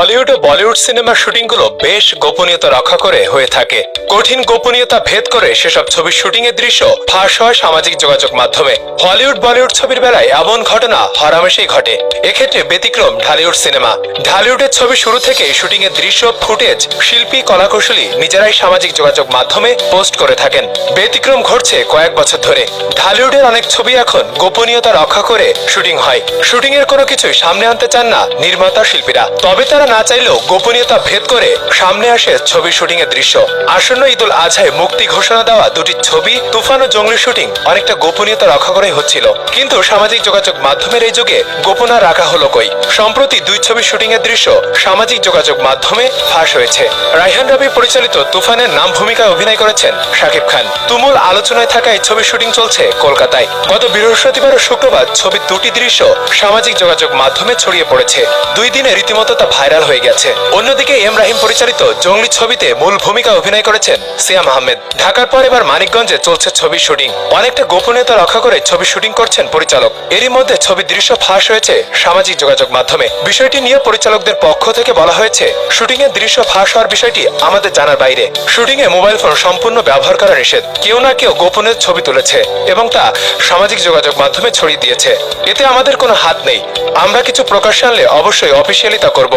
Hollywood ও বলিউড সিনেমার শুটিংগুলো বেশ গোপনীয়তা রক্ষা করে হয়ে থাকে। কঠিন গোপনীয়তা ভেদ করে সেসব ছবির শুটিং এর দৃশ্য ফাঁস হয় সামাজিক যোগাযোগ মাধ্যমে। হলিউড বলিউড ছবির বেলায় এমন ঘটনা হরহামেশাই ঘটে। এক্ষেত্রে ব্যতিক্রম ঢালিউড সিনেমা। ঢালিউডের ছবি শুরু থেকে শুটিং এর দৃশ্য ফুটেজ শিল্পী কলাকুশলী নিজেরাই সামাজিক যোগাযোগ মাধ্যমে পোস্ট করে থাকেন। ব্যতিক্রম ঘটছে কয়েক বছর ধরে। ঢালিউডের অনেক ছবি এখন গোপনীয়তা রক্ষা করে শুটিং হয়। শুটিং এর কোনো কিছুই সামনে আনতে চান না নির্মাতা শিল্পীরা, তবে তারা না চাইলেও গোপনীয়তা ভেদ করে সামনে আসে ছবির শুটিং এর দৃশ্য। আসন্ন ঈদুল আজহায় মুক্তি ঘোষণা দেওয়া দুটি ছবি তুফান ও জঙ্গলি শুটিং অনেকটা গোপনীয়তা রক্ষা করে হচ্ছিল, কিন্তু সামাজিক যোগাযোগ মাধ্যমের এই যুগে গোপনা রাখা হলো কই। সম্প্রতি দুই ছবির শুটিং এর দৃশ্য সামাজিক যোগাযোগ মাধ্যমে ফাঁস হয়েছে। রায়হান রাবি পরিচালিত তুফানের নাম ভূমিকায় অভিনয় করেছেন শাকিব খান। তুমুল আলোচনায় থাকা এই ছবির শুটিং চলছে কলকাতায়। গত বৃহস্পতিবার ও শুক্রবার ছবির দুটি দৃশ্য সামাজিক যোগাযোগ মাধ্যমে ছড়িয়ে পড়েছে। দুই দিনে রীতিমতো তা ভাইরাল হয়ে গেছে। অন্যদিকে এম রাহিম পরিচালিত জঙ্গলি ছবিতে মূল ভূমিকা অভিনয় করেছেন সিয়াম আহমেদ। ঢাকার পর এবার মানিকগঞ্জে চলছে ছবির শুটিং। অনেকটা গোপনীয়তা রক্ষা করে ছবি শুটিং করছেন পরিচালক। এরই মধ্যে ছবির দৃশ্য ফাঁস হয়েছে সামাজিক যোগাযোগ মাধ্যমে। বিষয়টি নিয়ে পরিচালকদের পক্ষ থেকে বলা হয়েছে, শুটিং এর দৃশ্য ফাঁস হওয়ার বিষয়টি আমাদের জানার বাইরে। শুটিং এ মোবাইল ফোন সম্পূর্ণ ব্যবহার করা নিষেধ। কেউ না কেউ গোপনের ছবি তুলেছে এবং তা সামাজিক যোগাযোগ মাধ্যমে ছড়িয়ে দিয়েছে। এতে আমাদের কোনো হাত নেই। আমরা কিছু প্রকাশ আনলে অবশ্যই অফিসিয়ালি তা করব।